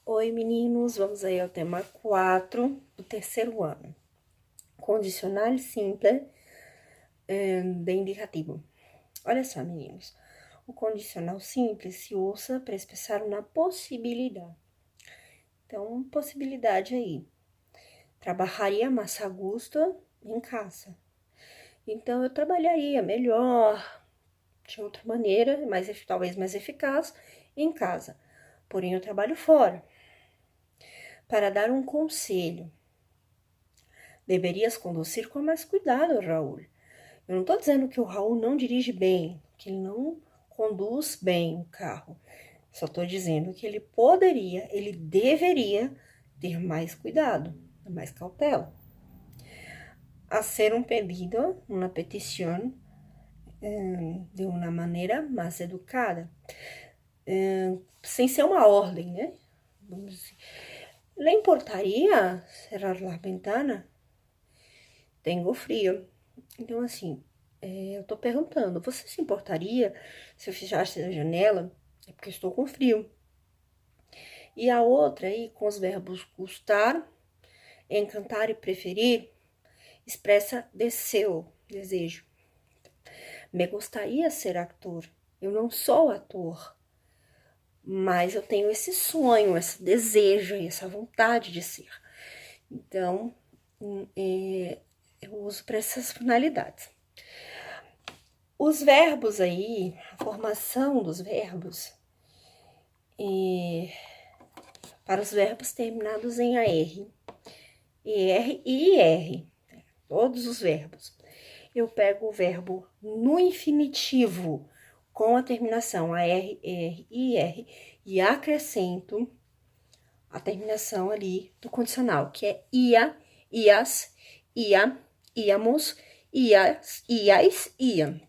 Oi, meninos, vamos aí ao tema 4 do terceiro ano. Condicional simples de indicativo. Olha só, meninos, o condicional simples se usa para expressar uma possibilidade. Então, possibilidade aí. Trabalharia mais a gosto em casa. Então, eu trabalharia melhor, de outra maneira, talvez mais eficaz, em casa. Porém, eu trabalho fora. Para dar um conselho. Deverias conduzir com mais cuidado, Raul. Eu não estou dizendo que o Raul não dirige bem, que ele não conduz bem o carro. Só estou dizendo que ele deveria ter mais cuidado, mais cautela. A ser um pedido, uma petição, de uma maneira mais educada, sem ser uma ordem, né? Vamos dizer. ¿Le importaria cerrar a ventana? Tenho frio. Então, assim, eu tô perguntando, você se importaria se eu fechasse a janela? É porque eu estou com frio. E a outra aí, com os verbos gustar, encantar e preferir, expressa seu desejo. Me gostaria ser ator. Eu não sou ator, mas eu tenho esse sonho, esse desejo e essa vontade de ser. Então, eu uso para essas finalidades. Os verbos aí, a formação dos verbos, para os verbos terminados em AR, ER e IR, todos os verbos. Eu pego o verbo no infinitivo com a terminação AR, ER e IR e acrescento a terminação ali do condicional, que é ia, ias, ia, íamos, ias, iais, iam.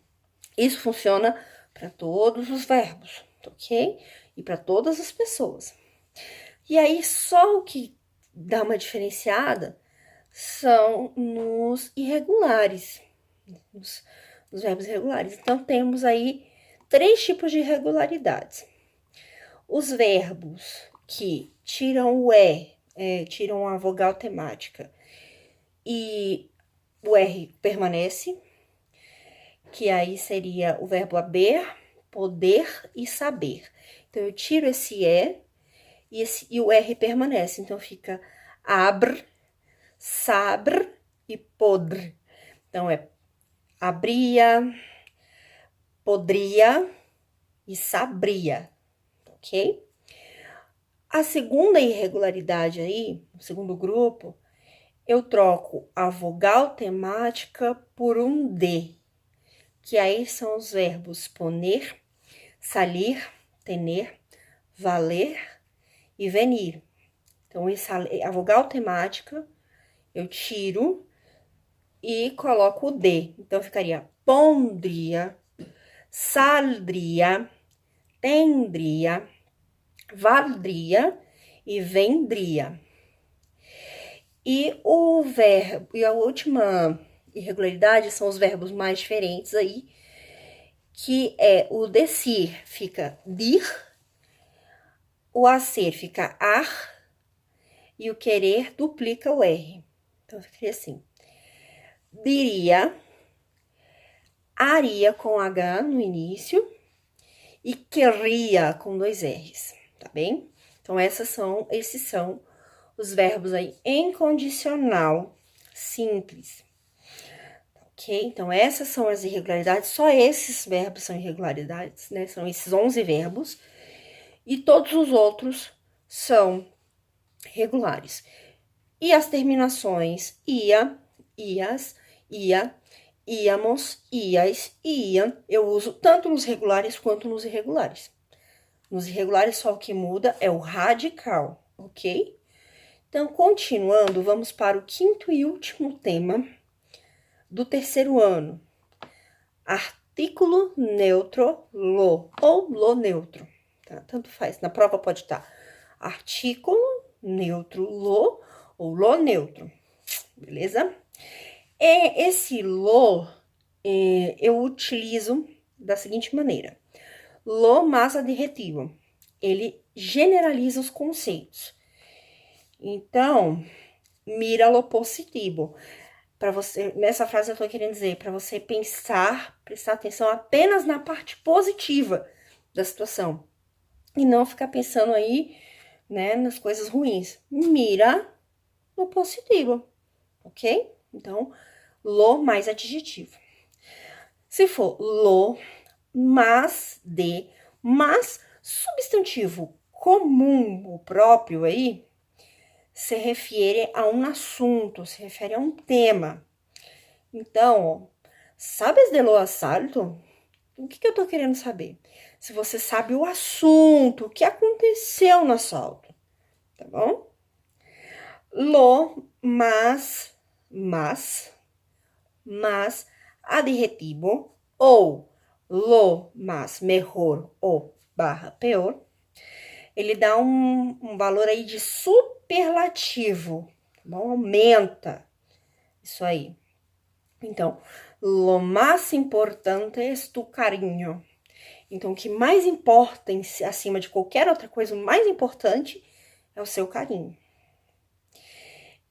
Isso funciona para todos os verbos, ok? E para todas as pessoas. E aí, só o que dá uma diferenciada são nos irregulares, nos verbos irregulares. Então, temos aí 3 tipos de irregularidades. Os verbos que tiram o tiram a vogal temática e o R permanece, que aí seria o verbo haver, poder e saber. Então, eu tiro esse e o R permanece. Então, fica abr, sabr e podr. Então, é abria, podria e sabria, ok? A segunda irregularidade aí, o segundo grupo, eu troco a vogal temática por um D, que aí são os verbos poner, salir, tener, valer e venir. Então, a vogal temática eu tiro e coloco o D. Então, ficaria pondria, saldria, tendria, valdria e vendria. E a última irregularidade são os verbos mais diferentes aí, que é o descer fica dir, o a ser fica ar e o querer duplica o R. Então, ficaria assim. Diria, aria com H no início e querria com 2 R's, tá bem? Então, esses são os verbos aí em condicional simples. Ok? Então, essas são as irregularidades, só esses verbos são irregularidades, né? São esses 11 verbos e todos os outros são regulares. E as terminações ia, ias, ia, íamos, ias e iam, eu uso tanto nos regulares quanto nos irregulares. Nos irregulares, só o que muda é o radical, ok? Então, continuando, vamos para o quinto e último tema do terceiro ano. Artículo neutro, lo, ou lo neutro, tá? Tanto faz, na prova pode estar artículo neutro, lo, ou lo neutro, beleza? Esse lo, eu utilizo da seguinte maneira. Lo mais adjetivo. Ele generaliza os conceitos. Então, mira lo positivo. Para você, nessa frase eu tô querendo dizer, para você pensar, prestar atenção apenas na parte positiva da situação. E não ficar pensando aí, né, nas coisas ruins. Mira lo positivo, ok? Então, lo mais adjetivo. Se for lo, mas, de, mas, substantivo comum, o próprio aí, se refere a um assunto, se refere a um tema. Então, sabes de lo assalto? O que eu tô querendo saber? Se você sabe o assunto, o que aconteceu no assalto, tá bom? Lo, mas, adjetivo, ou lo, mas, melhor, ou, barra, pior, ele dá um valor aí de superlativo, tá bom? Aumenta isso aí. Então, lo más importante es tu cariño. Então, o que mais importa, acima de qualquer outra coisa, o mais importante é o seu carinho.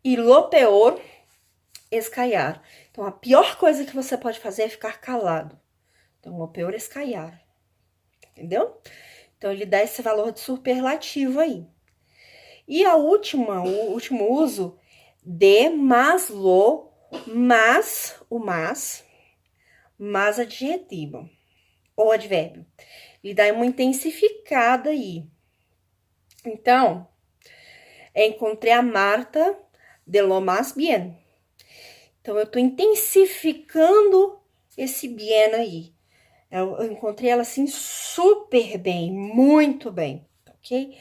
E lo peor es callar. Então, a pior coisa que você pode fazer é ficar calado. Então, lo peor es callar. Entendeu? Então, ele dá esse valor de superlativo aí. E o último uso, de, mas, lo, mas, o mas adjetivo, ou advérbio. Ele dá uma intensificada aí. Então, encontrei a Marta de lo más bien. Então, eu tô intensificando esse bien aí. Eu encontrei ela, assim, super bem, muito bem, ok?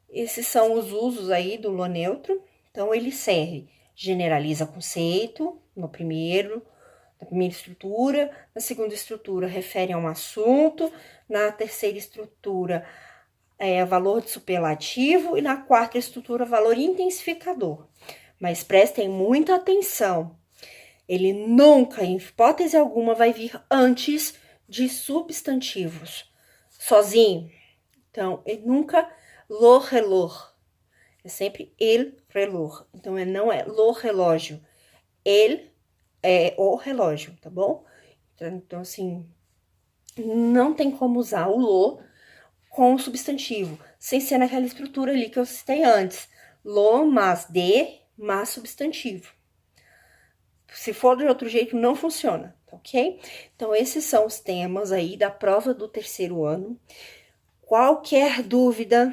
Esses são os usos aí do lo neutro. Então, ele serve, generaliza conceito, na primeira estrutura, na segunda estrutura refere a um assunto, na terceira estrutura valor de superlativo e na quarta estrutura valor intensificador. Mas prestem muita atenção, ele nunca, em hipótese alguma, vai vir antes de substantivos, sozinho. Então, ele nunca lo reloj, é sempre el reloj. Então, ele não é lo relógio, ele é o relógio, tá bom? Então, assim, não tem como usar o lo com o substantivo, sem ser naquela estrutura ali que eu citei antes. Lo, mas, de, mas substantivo. Se for de outro jeito, não funciona, ok? Então, esses são os temas aí da prova do terceiro ano. Qualquer dúvida,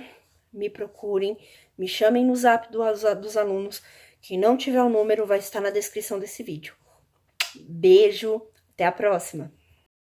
me procurem, me chamem no zap dos alunos. Quem não tiver o número vai estar na descrição desse vídeo. Beijo, até a próxima!